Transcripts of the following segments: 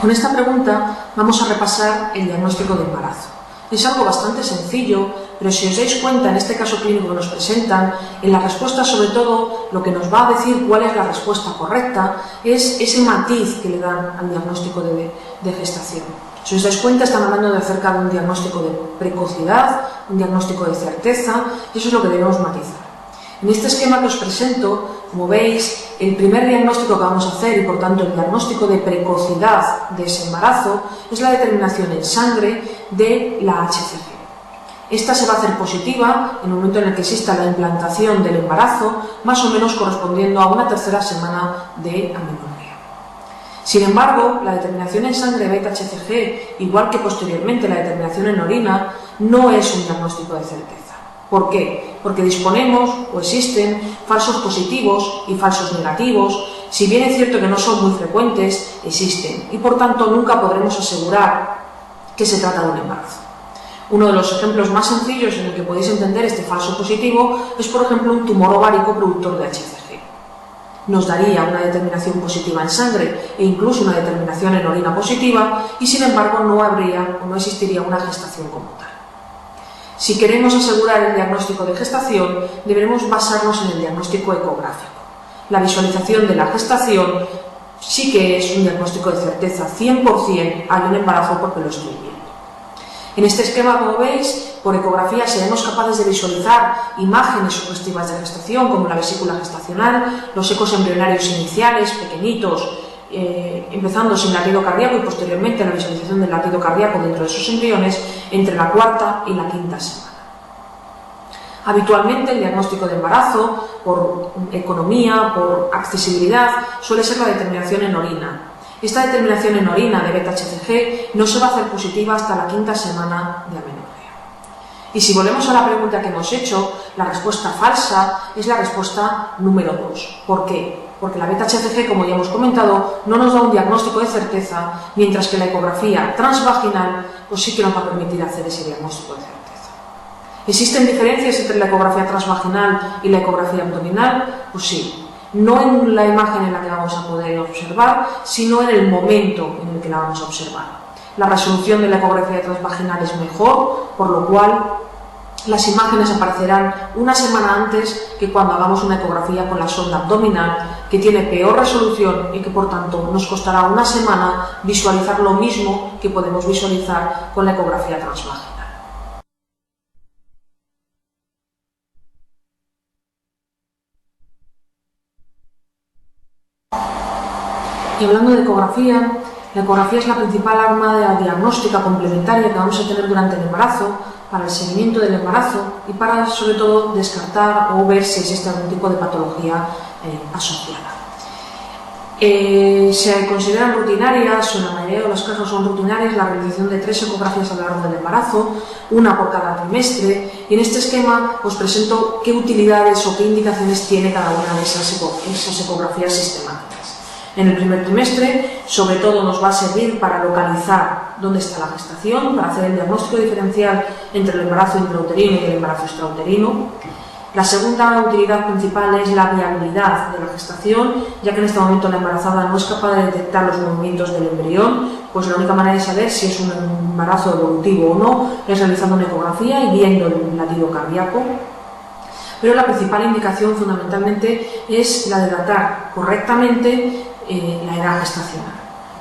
Con esta pregunta vamos a repasar el diagnóstico de embarazo. Es algo bastante sencillo, pero si os dais cuenta en este caso clínico que nos presentan, en la respuesta sobre todo lo que nos va a decir cuál es la respuesta correcta es ese matiz que le dan al diagnóstico de gestación. Si os dais cuenta, están hablando de acerca de un diagnóstico de precocidad, un diagnóstico de certeza, y eso es lo que debemos matizar. En este esquema que os presento, como veis, el primer diagnóstico que vamos a hacer, y por tanto el diagnóstico de precocidad de ese embarazo, es la determinación en sangre de la HCG. Esta se va a hacer positiva en el momento en el que exista la implantación del embarazo, más o menos correspondiendo a una tercera semana de amenorrea. Sin embargo, la determinación en sangre beta-HCG, igual que posteriormente la determinación en orina, no es un diagnóstico de certeza. ¿Por qué? Porque disponemos o existen falsos positivos y falsos negativos. Si bien es cierto que no son muy frecuentes, existen y por tanto nunca podremos asegurar que se trata de un embarazo. Uno de los ejemplos más sencillos en el que podéis entender este falso positivo es, por ejemplo, un tumor ovárico productor de HCG. Nos daría una determinación positiva en sangre e incluso una determinación en orina positiva y, sin embargo, no habría o no existiría una gestación como tal. Si queremos asegurar el diagnóstico de gestación, deberemos basarnos en el diagnóstico ecográfico. La visualización de la gestación sí que es un diagnóstico de certeza 100% hay un embarazo porque lo estoy viendo. En este esquema, como veis, por ecografía seremos capaces de visualizar imágenes sugestivas de gestación, como la vesícula gestacional, los ecos embrionarios iniciales, pequeñitos, empezando sin latido cardíaco y posteriormente la visualización del latido cardíaco dentro de esos embriones entre la cuarta y la quinta semana. Habitualmente el diagnóstico de embarazo, por economía, por accesibilidad, suele ser la determinación en orina. Esta determinación en orina de beta-HCG no se va a hacer positiva hasta la quinta semana de amenorrea. Y si volvemos a la pregunta que hemos hecho, la respuesta falsa es la respuesta número 2. ¿Por qué? Porque la beta-HCG, como ya hemos comentado, no nos da un diagnóstico de certeza, mientras que la ecografía transvaginal pues sí que nos va a permitir hacer ese diagnóstico de certeza. ¿Existen diferencias entre la ecografía transvaginal y la ecografía abdominal? Pues sí. No en la imagen en la que vamos a poder observar, sino en el momento en el que la vamos a observar. La resolución de la ecografía transvaginal es mejor, por lo cual las imágenes aparecerán una semana antes que cuando hagamos una ecografía con la sonda abdominal, que tiene peor resolución y que por tanto nos costará una semana visualizar lo mismo que podemos visualizar con la ecografía transvaginal. Y hablando de ecografía, la ecografía es la principal arma de la diagnóstica complementaria que vamos a tener durante el embarazo, para el seguimiento del embarazo y para, sobre todo, descartar o ver si existe algún tipo de patología asociada. Se consideran rutinarias, o en la mayoría de los casos son rutinarias, la realización de 3 ecografías a lo largo del embarazo, una por cada trimestre, y en este esquema os presento qué utilidades o qué indicaciones tiene cada una de esas ecografías sistemáticas. En el primer trimestre, sobre todo, nos va a servir para localizar dónde está la gestación, para hacer el diagnóstico diferencial entre el embarazo intrauterino y el embarazo extrauterino. La segunda utilidad principal es la viabilidad de la gestación, ya que en este momento la embarazada no es capaz de detectar los movimientos del embrión, pues la única manera de saber si es un embarazo evolutivo o no es realizando una ecografía y viendo el latido cardíaco. Pero la principal indicación fundamentalmente es la de datar correctamente la edad gestacional.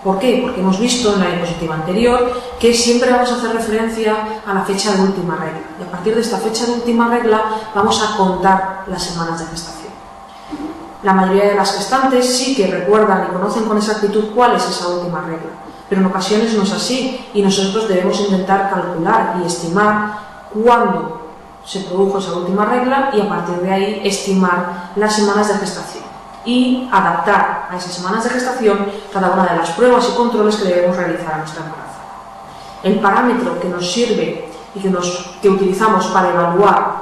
¿Por qué? Porque hemos visto en la diapositiva anterior que siempre vamos a hacer referencia a la fecha de última regla y a partir de esta fecha de última regla vamos a contar las semanas de gestación. La mayoría de las gestantes sí que recuerdan y conocen con exactitud cuál es esa última regla, pero en ocasiones no es así y nosotros debemos intentar calcular y estimar cuándo se produjo esa última regla y a partir de ahí estimar las semanas de gestación y adaptar a esas semanas de gestación cada una de las pruebas y controles que debemos realizar a nuestra embarazada. El parámetro que nos sirve y que utilizamos para evaluar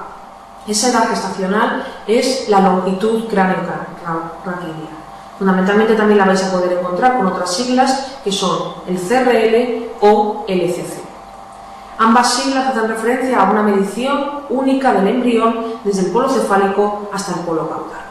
esa edad gestacional es la longitud cráneo-raquídea. Fundamentalmente también la vais a poder encontrar con otras siglas que son el CRL o LCC. Ambas siglas hacen referencia a una medición única del embrión desde el polo cefálico hasta el polo caudal.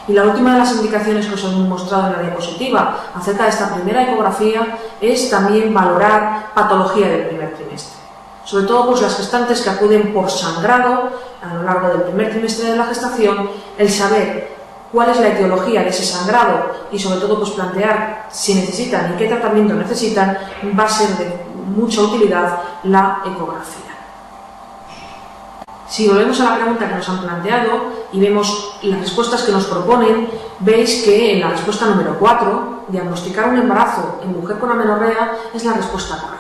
Y la última de las indicaciones que os he mostrado en la diapositiva acerca de esta primera ecografía es también valorar patología del primer trimestre. Sobre todo pues, las gestantes que acuden por sangrado a lo largo del primer trimestre de la gestación, el saber cuál es la etiología de ese sangrado y sobre todo pues, plantear si necesitan y qué tratamiento necesitan, va a ser de mucha utilidad la ecografía. Si volvemos a la pregunta que nos han planteado y vemos las respuestas que nos proponen, veis que en la respuesta número 4, diagnosticar un embarazo en mujer con amenorrea es la respuesta correcta.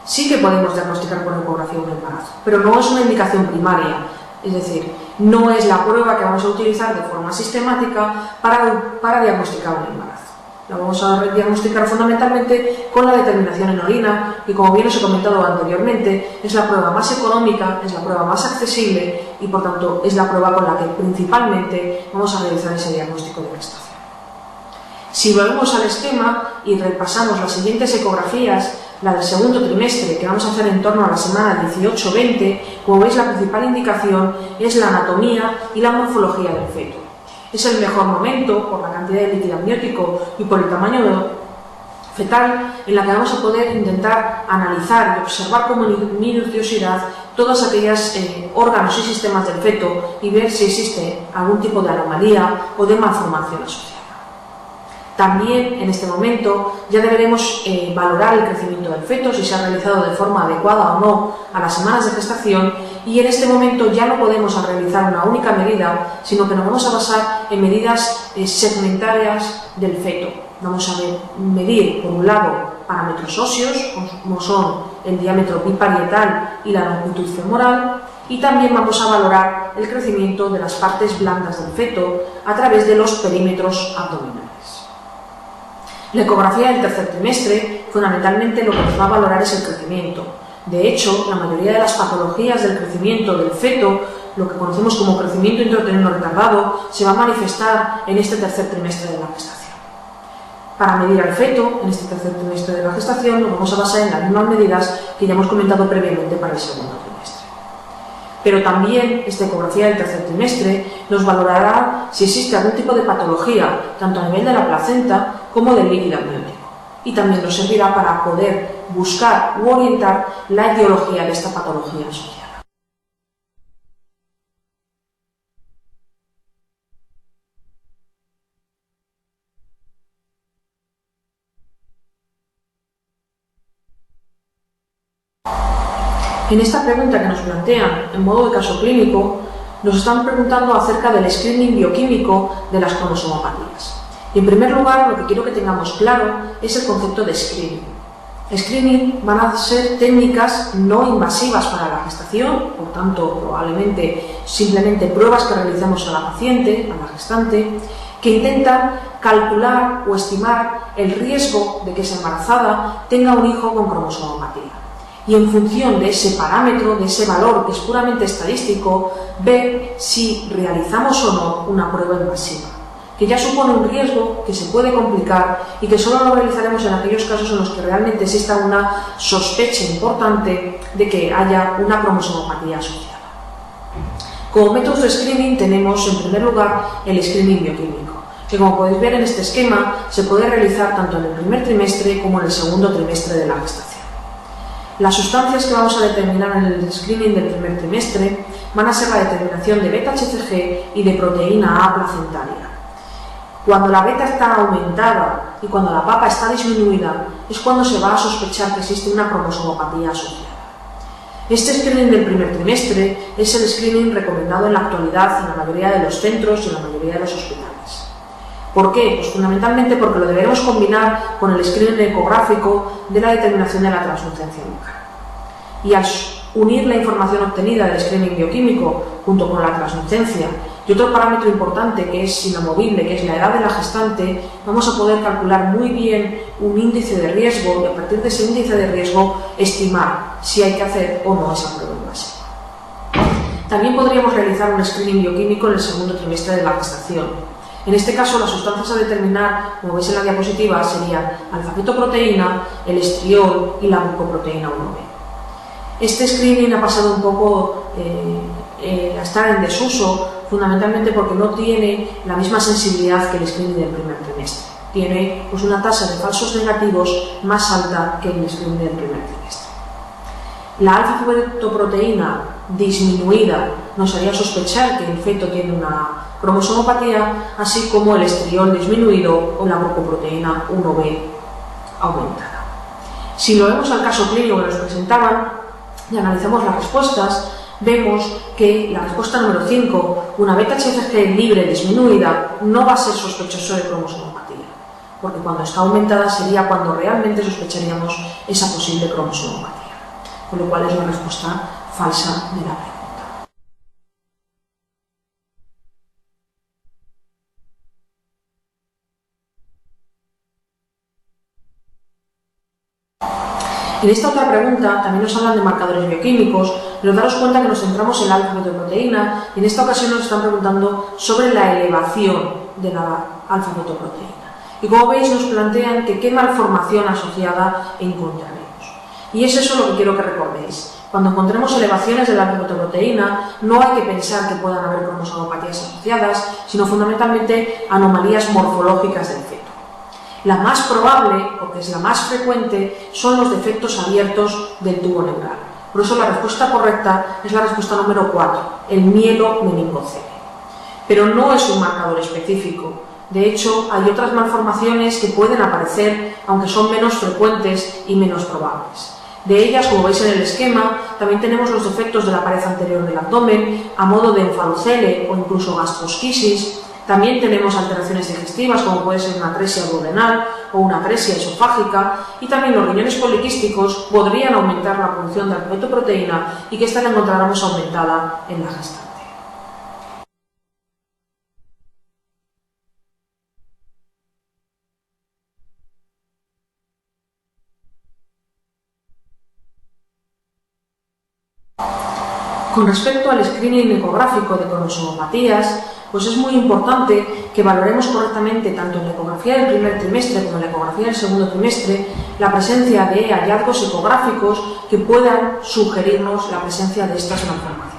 Sí que podemos diagnosticar por ecografía un embarazo, pero no es una indicación primaria, es decir, no es la prueba que vamos a utilizar de forma sistemática para diagnosticar un embarazo. La vamos a diagnosticar fundamentalmente con la determinación en orina, que como bien os he comentado anteriormente, es la prueba más económica, es la prueba más accesible y por tanto es la prueba con la que principalmente vamos a realizar ese diagnóstico de gestación. Si volvemos al esquema y repasamos las siguientes ecografías, la del segundo trimestre, que vamos a hacer en torno a la semana 18-20, como veis la principal indicación es la anatomía y la morfología del feto. Es el mejor momento, por la cantidad de líquido amniótico y por el tamaño fetal, en la que vamos a poder intentar analizar y observar con minuciosidad todos aquellos órganos y sistemas del feto y ver si existe algún tipo de anomalía o de malformación asociada. También en este momento ya deberemos valorar el crecimiento del feto, si se ha realizado de forma adecuada o no a las semanas de gestación, y en este momento ya no podemos realizar una única medida, sino que nos vamos a basar en medidas segmentarias del feto. Vamos a medir, por un lado, parámetros óseos, como son el diámetro biparietal y la longitud femoral, y también vamos a valorar el crecimiento de las partes blandas del feto a través de los perímetros abdominales. La ecografía del tercer trimestre, fundamentalmente lo que nos va a valorar es el crecimiento. De hecho, la mayoría de las patologías del crecimiento del feto, lo que conocemos como crecimiento intrauterino retardado, se va a manifestar en este tercer trimestre de la gestación. Para medir al feto, en este tercer trimestre de la gestación, nos vamos a basar en las mismas medidas que ya hemos comentado previamente para el segundo trimestre. Pero también esta ecografía del tercer trimestre nos valorará si existe algún tipo de patología, tanto a nivel de la placenta como del líquido amniótico. Y también nos servirá para poder buscar u orientar la etiología de esta patología asociada. En esta pregunta que nos plantean en modo de caso clínico, nos están preguntando acerca del screening bioquímico de las cromosomopatías. Y en primer lugar, lo que quiero que tengamos claro es el concepto de screening. Screening van a ser técnicas no invasivas para la gestación, por tanto, probablemente simplemente pruebas que realicemos a la paciente, a la gestante, que intentan calcular o estimar el riesgo de que esa embarazada tenga un hijo con cromosomopatía. Y en función de ese parámetro, de ese valor que es puramente estadístico, ver si realizamos o no una prueba invasiva, que ya supone un riesgo que se puede complicar y que solo lo realizaremos en aquellos casos en los que realmente exista una sospecha importante de que haya una cromosomopatía asociada. Como métodos de screening tenemos en primer lugar el screening bioquímico, que como podéis ver en este esquema se puede realizar tanto en el primer trimestre como en el segundo trimestre de la gestación. Las sustancias que vamos a determinar en el screening del primer trimestre van a ser la determinación de beta-HCG y de proteína A placentaria. Cuando la beta está aumentada y cuando la papa está disminuida es cuando se va a sospechar que existe una cromosomopatía asociada. Este screening del primer trimestre es el screening recomendado en la actualidad en la mayoría de los centros y en la mayoría de los hospitales. ¿Por qué? Pues fundamentalmente porque lo deberemos combinar con el screening ecográfico de la determinación de la translucencia local. Y al unir la información obtenida del screening bioquímico junto con la translucencia y otro parámetro importante que es inamovible, que es la edad de la gestante, vamos a poder calcular muy bien un índice de riesgo y a partir de ese índice de riesgo estimar si hay que hacer o no esa prueba invasiva. También podríamos realizar un screening bioquímico en el segundo trimestre de la gestación. En este caso, las sustancias a determinar, como veis en la diapositiva, serían alfa-fetoproteína, el estriol y la mucoproteína 1B. Este screening ha pasado un poco a estar en desuso fundamentalmente porque no tiene la misma sensibilidad que el screening del primer trimestre. Tiene pues, una tasa de falsos negativos más alta que el screening del primer trimestre. La alfa-fetoproteína disminuida nos haría sospechar que el feto tiene una cromosomopatía, así como el estriol disminuido o la glucoproteína 1b aumentada. Si lo vemos al caso clínico que nos presentaban y analizamos las respuestas, vemos que la respuesta número 5, una beta-HCG libre disminuida, no va a ser sospechoso de cromosomopatía, porque cuando está aumentada sería cuando realmente sospecharíamos esa posible cromosomopatía, con lo cual es la respuesta falsa de la pregunta. En esta otra pregunta también nos hablan de marcadores bioquímicos, pero daros cuenta que nos centramos en la alfa-fetoproteína y en esta ocasión nos están preguntando sobre la elevación de la alfa-fetoproteína. Y como veis nos plantean que qué malformación asociada encontraremos. Y es eso lo que quiero que recordéis. Cuando encontremos elevaciones de la alfa-fetoproteína no hay que pensar que puedan haber cromosomopatías asociadas, sino fundamentalmente anomalías morfológicas del feto. La más probable, porque es la más frecuente, son los defectos abiertos del tubo neural. Por eso la respuesta correcta es la respuesta número 4, el mielomeningocele. Pero no es un marcador específico. De hecho, hay otras malformaciones que pueden aparecer, aunque son menos frecuentes y menos probables. De ellas, como veis en el esquema, también tenemos los defectos de la pared anterior del abdomen, a modo de enfalocele o incluso gastrosquisis. También tenemos alteraciones digestivas, como puede ser una atresia duodenal o una atresia esofágica, y también los riñones poliquísticos podrían aumentar la producción de alfa-fetoproteína y que esta la encontráramos aumentada en la gestante. Con respecto al screening ecográfico de cromosomopatías, pues es muy importante que valoremos correctamente tanto en la ecografía del primer trimestre como en la ecografía del segundo trimestre la presencia de hallazgos ecográficos que puedan sugerirnos la presencia de estas malformaciones.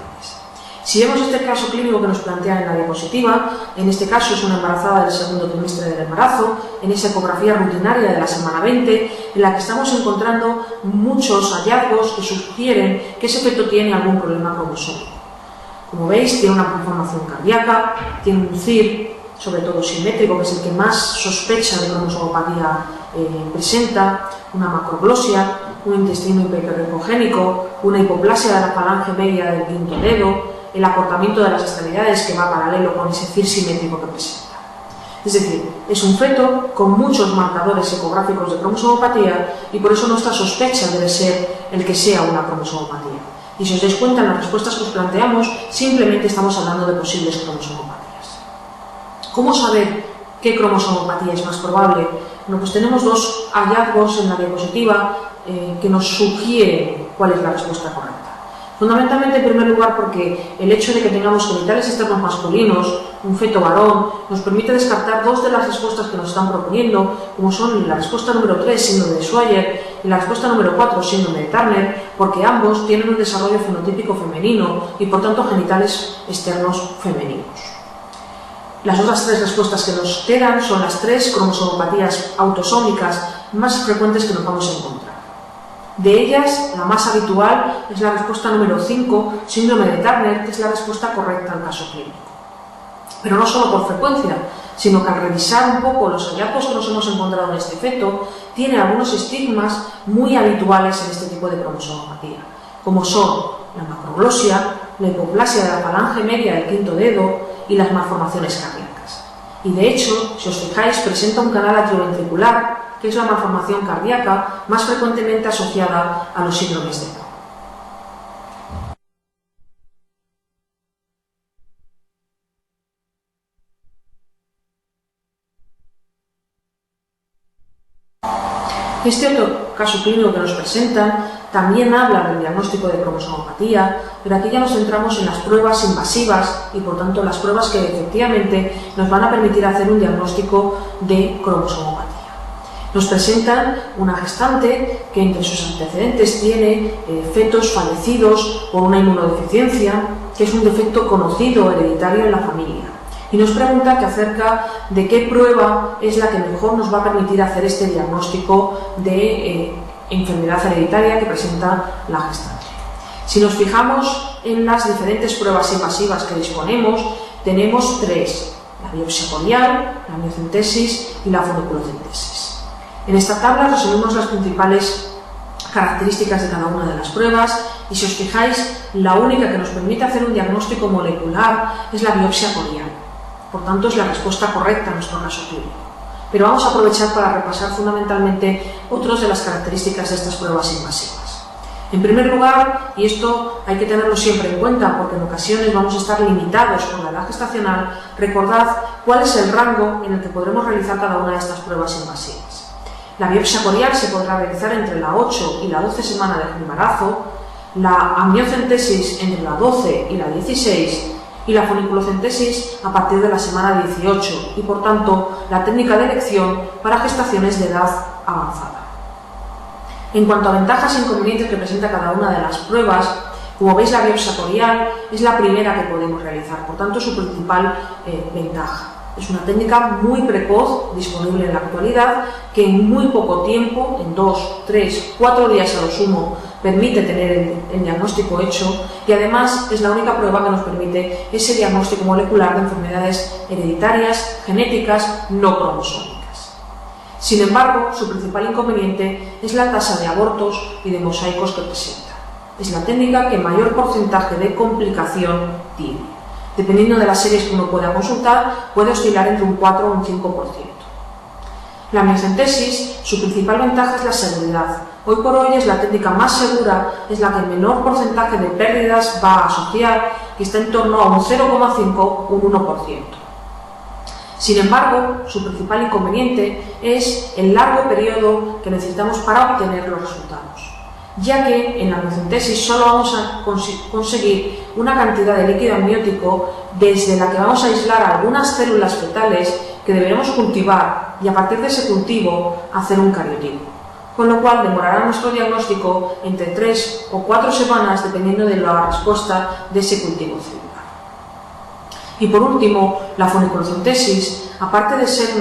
Si vemos este caso clínico que nos plantean en la diapositiva, en este caso es una embarazada del segundo trimestre del embarazo, en esa ecografía rutinaria de la semana 20, en la que estamos encontrando muchos hallazgos que sugieren que ese feto tiene algún problema cromosómico. Como veis, tiene una malformación cardíaca, tiene un CIR, sobre todo simétrico, que es el que más sospecha de cromosomopatía presenta, una macroglosia, un intestino hiperrecogénico, una hipoplasia de la falange media del quinto dedo, el acortamiento de las extremidades que va paralelo con ese CIR simétrico que presenta. Es decir, es un feto con muchos marcadores ecográficos de cromosomopatía y por eso nuestra sospecha debe ser el que sea una cromosomopatía. Y si os dais cuenta en las respuestas que os planteamos, simplemente estamos hablando de posibles cromosomopatías. ¿Cómo saber qué cromosomopatía es más probable? Bueno, pues tenemos dos hallazgos en la diapositiva que nos sugieren cuál es la respuesta correcta. Fundamentalmente, en primer lugar, porque el hecho de que tengamos genitales externos masculinos, un feto varón, nos permite descartar dos de las respuestas que nos están proponiendo, como son la respuesta número 3, síndrome de Swyer, y la respuesta número 4, síndrome de Turner, porque ambos tienen un desarrollo fenotípico femenino y, por tanto, genitales externos femeninos. Las otras tres respuestas que nos quedan son las tres cromosomopatías autosómicas más frecuentes que nos vamos a encontrar. De ellas, la más habitual es la respuesta número 5, síndrome de Turner, que es la respuesta correcta al caso clínico. Pero no solo por frecuencia, sino que al revisar un poco los hallazgos que nos hemos encontrado en este feto, tiene algunos estigmas muy habituales en este tipo de cromosomopatía, como son la macroglosia, la hipoplasia de la falange media del quinto dedo y las malformaciones cardíacas. Y de hecho, si os fijáis, presenta un canal atrioventricular, que es la malformación cardíaca más frecuentemente asociada a los síndromes de Down. Este otro caso clínico que nos presentan también habla del diagnóstico de cromosomopatía, pero aquí ya nos centramos en las pruebas invasivas y por tanto las pruebas que efectivamente nos van a permitir hacer un diagnóstico de cromosomopatía. Nos presentan una gestante que entre sus antecedentes tiene fetos fallecidos por una inmunodeficiencia, que es un defecto conocido hereditario en la familia. Y nos pregunta acerca de qué prueba es la que mejor nos va a permitir hacer este diagnóstico de enfermedad hereditaria que presenta la gestante. Si nos fijamos en las diferentes pruebas invasivas que disponemos, tenemos tres: la biopsia corial, la amniocentesis y la foliculocentesis. En esta tabla resumimos las principales características de cada una de las pruebas y, si os fijáis, la única que nos permite hacer un diagnóstico molecular es la biopsia corial. Por tanto, es la respuesta correcta a nuestro caso clínico. Pero vamos a aprovechar para repasar fundamentalmente otras de las características de estas pruebas invasivas. En primer lugar, y esto hay que tenerlo siempre en cuenta porque en ocasiones vamos a estar limitados por la edad gestacional, recordad cuál es el rango en el que podremos realizar cada una de estas pruebas invasivas. La biopsia corial se podrá realizar entre la 8 y la 12 semana del embarazo, la amniocentesis entre la 12 y la 16 y la foliculocentesis a partir de la semana 18 y, por tanto, la técnica de elección para gestaciones de edad avanzada. En cuanto a ventajas e inconvenientes que presenta cada una de las pruebas, como veis, la biopsia corial es la primera que podemos realizar, por tanto, su principal ventaja. Es una técnica muy precoz, disponible en la actualidad, que en muy poco tiempo, en 2, 3, 4 días a lo sumo, permite tener el diagnóstico hecho, y además es la única prueba que nos permite ese diagnóstico molecular de enfermedades hereditarias, genéticas, no cromosómicas. Sin embargo, su principal inconveniente es la tasa de abortos y de mosaicos que presenta. Es la técnica que mayor porcentaje de complicación tiene. Dependiendo de las series que uno pueda consultar, puede oscilar entre un 4 o un 5%. La amniocentesis, su principal ventaja es la seguridad. Hoy por hoy es la técnica más segura, es la que el menor porcentaje de pérdidas va a asociar, que está en torno a un 0,5 o un 1%. Sin embargo, su principal inconveniente es el largo periodo que necesitamos para obtener los resultados, ya que en la amniocentesis solo vamos a conseguir una cantidad de líquido amniótico desde la que vamos a aislar algunas células fetales que deberemos cultivar y, a partir de ese cultivo, hacer un cariotipo, con lo cual demorará nuestro diagnóstico entre 3 o 4 semanas dependiendo de la respuesta de ese cultivo celular. Y por último, la foliculocentesis, aparte de ser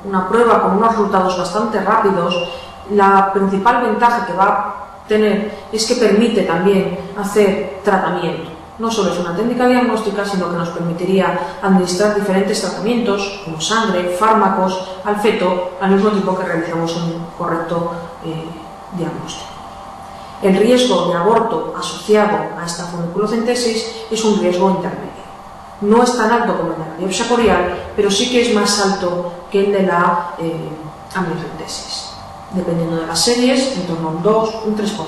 una prueba con unos resultados bastante rápidos, la principal ventaja que va a tener es que permite también hacer tratamiento. No solo es una técnica diagnóstica, sino que nos permitiría administrar diferentes tratamientos, como sangre, fármacos, al feto, al mismo tiempo que realizamos un correcto diagnóstico. El riesgo de aborto asociado a esta foliculocentesis es un riesgo intermedio. No es tan alto como el de la biopsia corial, pero sí que es más alto que el de la amniocentesis. Dependiendo de las series, en torno a un 2, un 3%.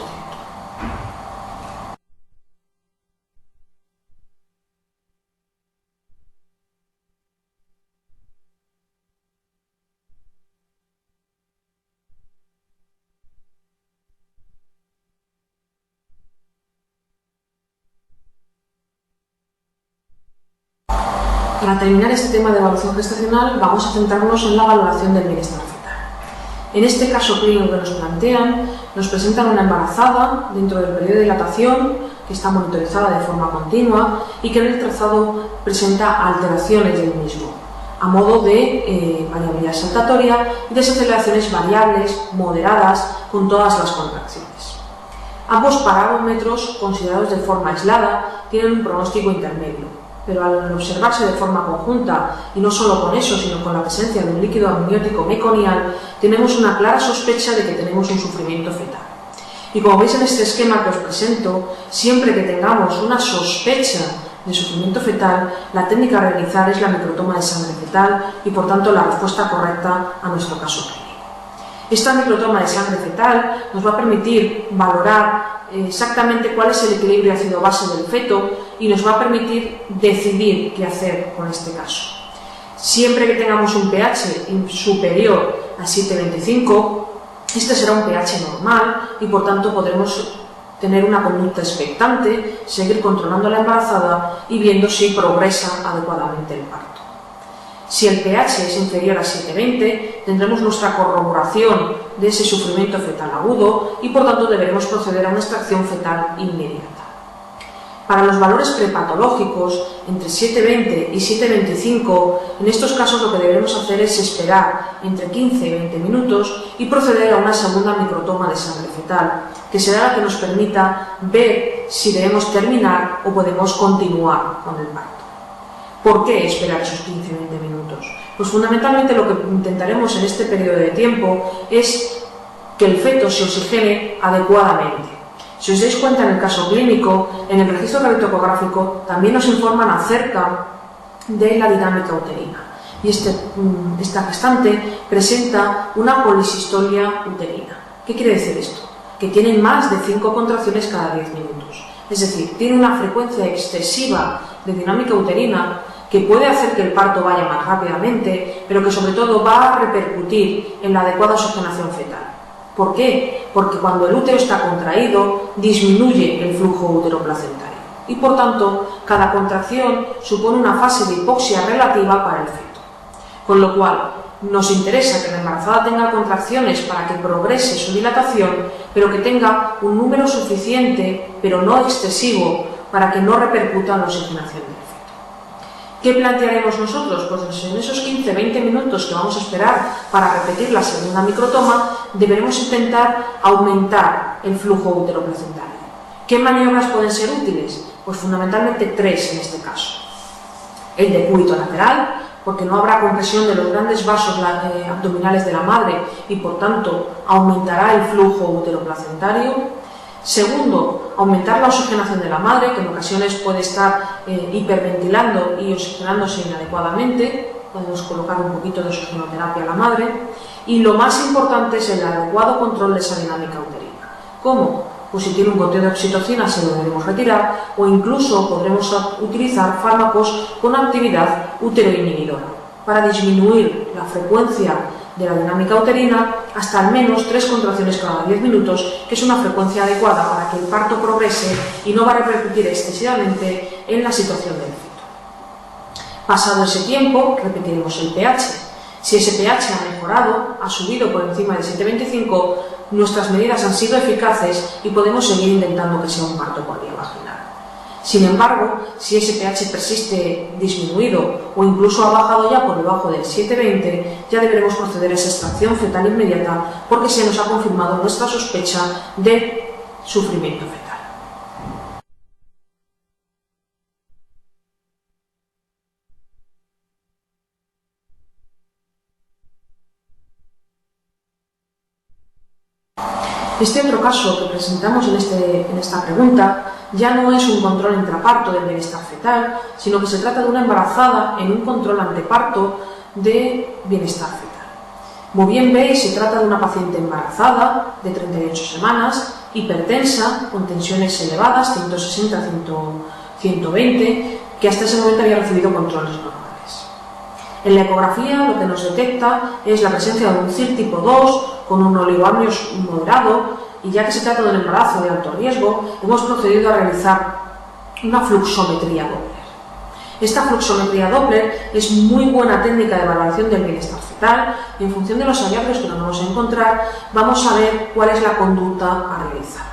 Para terminar este tema de evaluación gestacional, vamos a centrarnos en la valoración del bienestar fetal. En este caso clínico que nos plantean, nos presentan una embarazada dentro del periodo de dilatación que está monitorizada de forma continua y que en el trazado presenta alteraciones del mismo, a modo de variabilidad saltatoria y desaceleraciones variables, moderadas, con todas las contracciones. Ambos parámetros, considerados de forma aislada, tienen un pronóstico intermedio, pero al observarse de forma conjunta, y no solo con eso, sino con la presencia de un líquido amniótico meconial, tenemos una clara sospecha de que tenemos un sufrimiento fetal. Y como veis en este esquema que os presento, siempre que tengamos una sospecha de sufrimiento fetal, la técnica a realizar es la microtoma de sangre fetal y, por tanto, la respuesta correcta a nuestro caso clínico. Esta microtoma de sangre fetal nos va a permitir valorar exactamente cuál es el equilibrio ácido-base del feto y nos va a permitir decidir qué hacer con este caso. Siempre que tengamos un pH superior a 7,25, este será un pH normal y, por tanto, podremos tener una conducta expectante, seguir controlando a la embarazada y viendo si progresa adecuadamente el parto. Si el pH es inferior a 7,20, tendremos nuestra corroboración de ese sufrimiento fetal agudo y por tanto deberemos proceder a una extracción fetal inmediata. Para los valores prepatológicos, entre 7,20 y 7,25, en estos casos lo que deberemos hacer es esperar entre 15 y 20 minutos y proceder a una segunda microtoma de sangre fetal, que será la que nos permita ver si debemos terminar o podemos continuar con el parto. ¿Por qué esperar esos 15 y 20 minutos? Pues fundamentalmente lo que intentaremos en este periodo de tiempo es que el feto se oxigene adecuadamente. Si os dais cuenta, en el caso clínico, en el registro radiotocográfico también nos informan acerca de la dinámica uterina. Y esta gestante presenta una polisistolia uterina. ¿Qué quiere decir esto? Que tienen más de 5 contracciones cada 10 minutos. Es decir, tiene una frecuencia excesiva de dinámica uterina que puede hacer que el parto vaya más rápidamente, pero que sobre todo va a repercutir en la adecuada oxigenación fetal. ¿Por qué? Porque cuando el útero está contraído, disminuye el flujo uteroplacentario y por tanto cada contracción supone una fase de hipoxia relativa para el feto. Con lo cual, nos interesa que la embarazada tenga contracciones para que progrese su dilatación, pero que tenga un número suficiente, pero no excesivo, para que no repercuta en la oxigenación del feto. ¿Qué plantearemos nosotros? Pues en esos 15-20 minutos que vamos a esperar para repetir la segunda microtoma, deberemos intentar aumentar el flujo uteroplacentario. ¿Qué maniobras pueden ser útiles? Pues fundamentalmente 3 en este caso. El decúbito lateral, porque no habrá compresión de los grandes vasos abdominales de la madre y por tanto aumentará el flujo uteroplacentario. Segundo, aumentar la oxigenación de la madre, que en ocasiones puede estar hiperventilando y oxigenándose inadecuadamente. Podemos colocar un poquito de oxigenoterapia a la madre. Y lo más importante es el adecuado control de esa dinámica uterina. ¿Cómo? Pues si tiene un goteo de oxitocina se lo debemos retirar o incluso podremos utilizar fármacos con actividad uteroinhibidora para disminuir la frecuencia de la dinámica uterina hasta al menos 3 contracciones cada 10 minutos, que es una frecuencia adecuada para que el parto progrese y no va a repercutir excesivamente en la situación del feto. Pasado ese tiempo, repetiremos el pH. Si ese pH ha mejorado, ha subido por encima de 7,25, nuestras medidas han sido eficaces y podemos seguir intentando que sea un parto por vía vaginal. Sin embargo, si ese pH persiste disminuido o incluso ha bajado ya por debajo del 7,20, ya deberemos proceder a esa extracción fetal inmediata porque se nos ha confirmado nuestra sospecha de sufrimiento fetal. Este otro caso que presentamos en esta pregunta ya no es un control intraparto del bienestar fetal, sino que se trata de una embarazada en un control anteparto de bienestar fetal. Como bien veis, se trata de una paciente embarazada de 38 semanas, hipertensa, con tensiones elevadas, 160-120, que hasta ese momento había recibido controles normales. En la ecografía lo que nos detecta es la presencia de un CIR tipo 2 con un oligoamnios moderado y ya que se trata de un embarazo de alto riesgo, hemos procedido a realizar una fluxometría Doppler. Esta fluxometría Doppler es muy buena técnica de valoración del bienestar fetal y en función de los hallazgos que nos vamos a encontrar vamos a ver cuál es la conducta a realizar.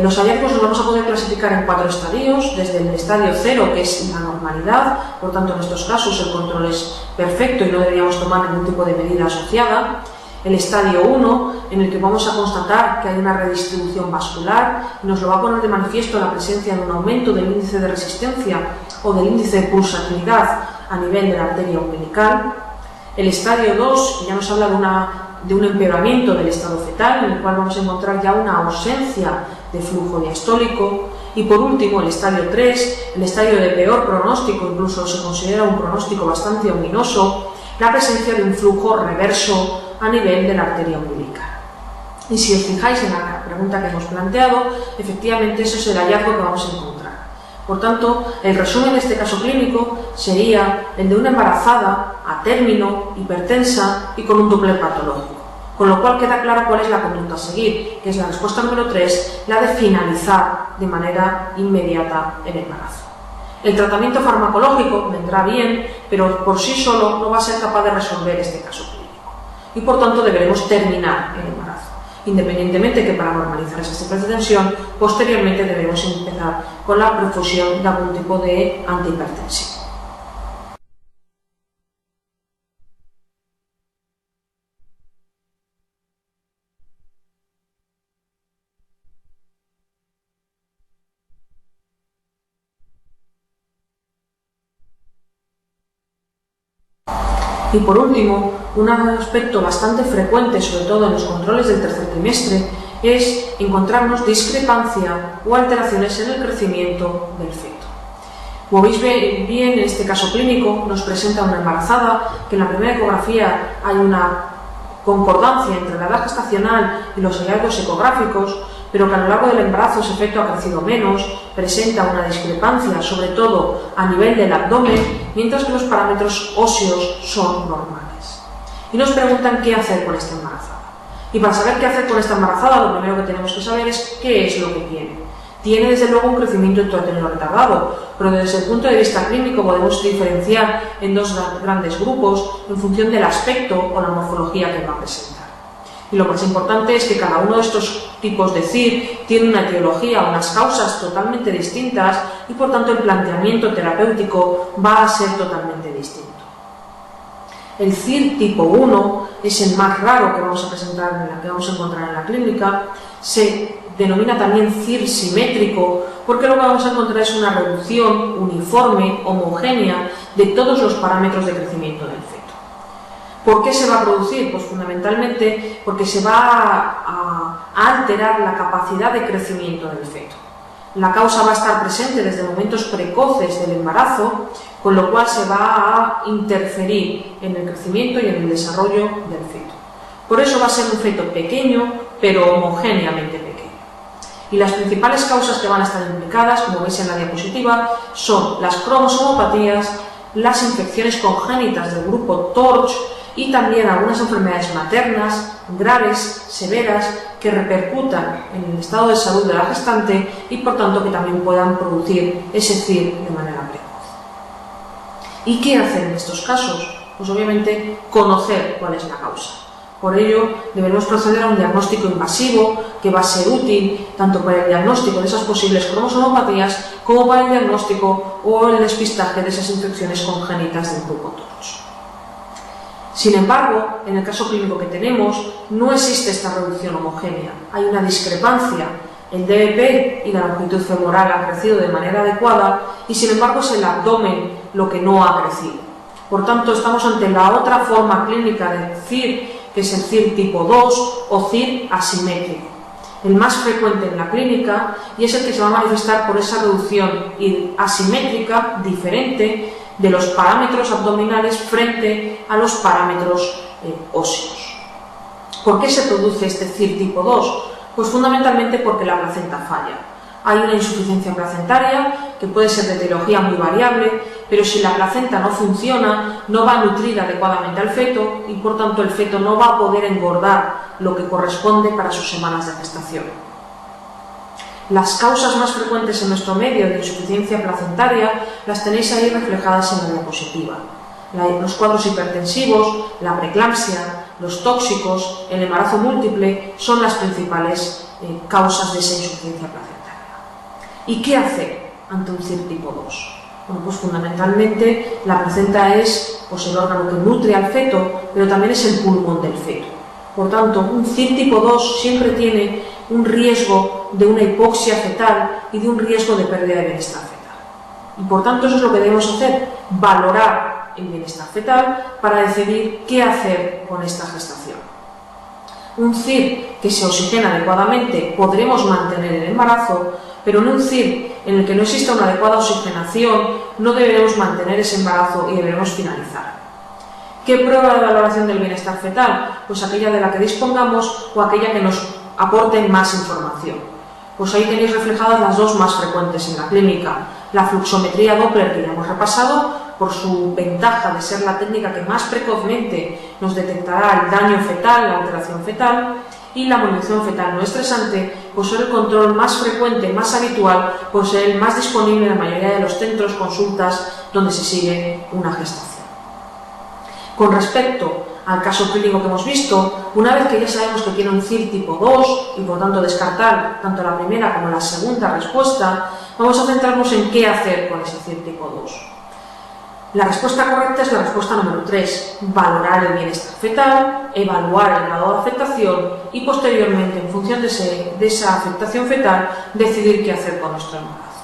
Los hallazgos los vamos a poder clasificar en 4 estadios, desde el estadio 0, que es la normalidad, por tanto en estos casos el control es perfecto y no deberíamos tomar ningún tipo de medida asociada. El estadio 1, en el que vamos a constatar que hay una redistribución vascular y nos lo va a poner de manifiesto la presencia de un aumento del índice de resistencia o del índice de pulsatilidad a nivel de la arteria umbilical. El estadio 2 ya nos habla de un empeoramiento del estado fetal, en el cual vamos a encontrar ya una ausencia de flujo diastólico. Y por último, el estadio 3, el estadio de peor pronóstico, incluso se considera un pronóstico bastante ominoso, la presencia de un flujo reverso a nivel de la arteria umbilical. Y si os fijáis en la pregunta que hemos planteado, efectivamente ese es el hallazgo que vamos a encontrar. Por tanto, el resumen de este caso clínico sería el de una embarazada a término, hipertensa y con un Doppler patológico. Con lo cual queda claro cuál es la conducta a seguir, que es la respuesta número 3, la de finalizar de manera inmediata el embarazo. El tratamiento farmacológico vendrá bien, pero por sí solo no va a ser capaz de resolver este caso clínico. Y por tanto deberemos terminar el embarazo. Independientemente que para normalizar esa cifras de tensión, posteriormente debemos empezar con la profusión de algún tipo de antihipertensivo. Y por último, un aspecto bastante frecuente, sobre todo en los controles del tercer trimestre, es encontrarnos discrepancia o alteraciones en el crecimiento del feto. Como veis bien, en este caso clínico nos presenta una embarazada que en la primera ecografía hay una concordancia entre la edad gestacional y los hallazgos ecográficos, pero que a lo largo del embarazo ese feto ha crecido menos, presenta una discrepancia, sobre todo a nivel del abdomen, mientras que los parámetros óseos son normales. Y nos preguntan qué hacer con esta embarazada. Y para saber qué hacer con esta embarazada, lo primero que tenemos que saber es qué es lo que tiene. Tiene desde luego un crecimiento intrauterino retardado, pero desde el punto de vista clínico podemos diferenciar en dos grandes grupos en función del aspecto o la morfología que va a presentar. Y lo más importante es que cada uno de estos tipos de CIR tiene una etiología, unas causas totalmente distintas y por tanto el planteamiento terapéutico va a ser totalmente distinto. El CIR tipo 1 es el más raro que vamos a encontrar en la clínica. Se denomina también CIR simétrico porque lo que vamos a encontrar es una reducción uniforme, homogénea de todos los parámetros de crecimiento del feto. ¿Por qué se va a producir? Pues fundamentalmente porque se va a alterar la capacidad de crecimiento del feto. La causa va a estar presente desde momentos precoces del embarazo, con lo cual se va a interferir en el crecimiento y en el desarrollo del feto. Por eso va a ser un feto pequeño, pero homogéneamente pequeño. Y las principales causas que van a estar implicadas, como veis en la diapositiva, son las cromosomopatías, las infecciones congénitas del grupo TORCH y también algunas enfermedades maternas, graves, severas, que repercutan en el estado de salud de la gestante y por tanto que también puedan producir ese CIR de manera precoz. ¿Y qué hacer en estos casos? Pues obviamente conocer cuál es la causa. Por ello debemos proceder a un diagnóstico invasivo que va a ser útil tanto para el diagnóstico de esas posibles cromosomopatías como para el diagnóstico o el despistaje de esas infecciones congénitas del grupo TORCH. Sin embargo, en el caso clínico que tenemos, no existe esta reducción homogénea. Hay una discrepancia. El DBP y la longitud femoral han crecido de manera adecuada y, sin embargo, es el abdomen lo que no ha crecido. Por tanto, estamos ante la otra forma clínica de CIR, que es el CIR tipo 2 o CIR asimétrico. El más frecuente en la clínica y es el que se va a manifestar por esa reducción asimétrica diferente de los parámetros abdominales frente a los parámetros óseos. ¿Por qué se produce este CIR tipo 2? Pues fundamentalmente porque la placenta falla. Hay una insuficiencia placentaria que puede ser de etiología muy variable, pero si la placenta no funciona, no va a nutrir adecuadamente al feto y por tanto el feto no va a poder engordar lo que corresponde para sus semanas de gestación. Las causas más frecuentes en nuestro medio de insuficiencia placentaria las tenéis ahí reflejadas en la diapositiva. Los cuadros hipertensivos, la preeclampsia, los tóxicos, el embarazo múltiple son las principales causas de esa insuficiencia placentaria. ¿Y qué hacer ante un CIR tipo 2? Bueno, pues fundamentalmente la placenta es el órgano que nutre al feto, pero también es el pulmón del feto. Por tanto, un CIR tipo 2 siempre tiene un riesgo de una hipoxia fetal y de un riesgo de pérdida de bienestar fetal. Y por tanto eso es lo que debemos hacer, valorar el bienestar fetal para decidir qué hacer con esta gestación. Un CIR que se oxigena adecuadamente podremos mantener el embarazo, pero en un CIR en el que no exista una adecuada oxigenación no deberemos mantener ese embarazo y deberemos finalizar. ¿Qué prueba de valoración del bienestar fetal? Pues aquella de la que dispongamos o aquella que nos aporte más información. Pues ahí tenéis reflejadas las dos más frecuentes en la clínica. La fluxometría Doppler, que ya hemos repasado, por su ventaja de ser la técnica que más precozmente nos detectará el daño fetal, la alteración fetal, y la munición fetal no estresante por ser el control más frecuente, más habitual, por ser el más disponible en la mayoría de los centros, consultas donde se sigue una gestación. Con respecto al caso clínico que hemos visto, una vez que ya sabemos que tiene un CIR tipo 2 y por tanto descartar tanto la primera como la segunda respuesta, vamos a centrarnos en qué hacer con ese CIR tipo 2. La respuesta correcta es la respuesta número 3, valorar el bienestar fetal, evaluar el grado de afectación y posteriormente, en función de esa afectación fetal, decidir qué hacer con nuestro embarazo.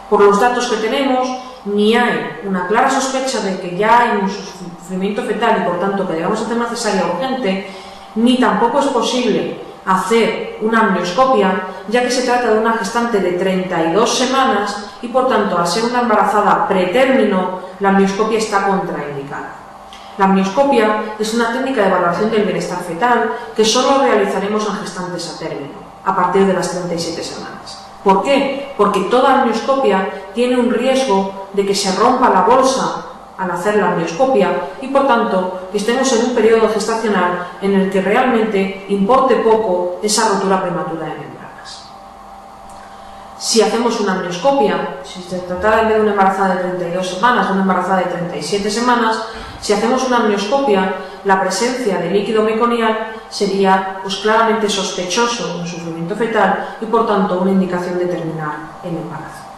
Por los datos que tenemos, ni hay una clara sospecha de que ya hay un sufrimiento fetal y por tanto que debamos hacer una cesárea urgente, ni tampoco es posible hacer una amnioscopia, ya que se trata de una gestante de 32 semanas y por tanto, al ser una embarazada pretérmino, la amnioscopia está contraindicada. La amnioscopia es una técnica de evaluación del bienestar fetal que solo realizaremos en gestantes a término, a partir de las 37 semanas. ¿Por qué? Porque toda amnioscopia tiene un riesgo de que se rompa la bolsa al hacer la amnioscopia y por tanto estemos en un periodo gestacional en el que realmente importe poco esa rotura prematura de membranas. Si hacemos una amnioscopia, si se tratara de una embarazada de 32 semanas, de una embarazada de 37 semanas, si hacemos una amnioscopia, la presencia de líquido meconial sería claramente sospechoso de un sufrimiento fetal y por tanto una indicación de terminar el embarazo.